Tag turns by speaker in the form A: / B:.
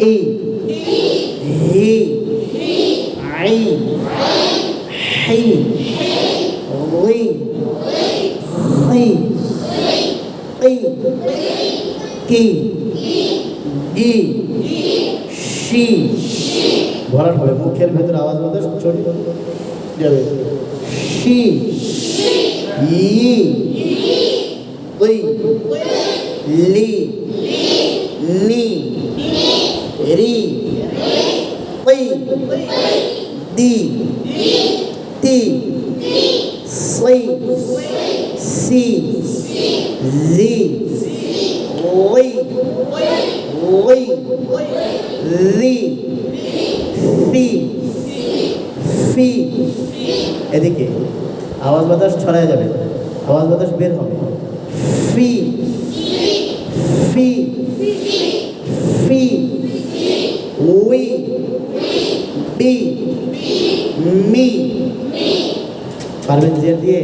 A: E he I high রি হি কি কি ই শি ভরাট হবে, মুখের ভেতরে আওয়াজ মধ্যে চলে যাবে। শি ই কি লি নি রি কি দি তি সি সি জি ওই ওই রি ফি ফি। এদিকে আওয়াজ বাতাস ছড়ায় যাবে, আওয়াজ বাতাস বের হবে। ফি ফি ফি উই বি মি। পারবেন জের দিয়ে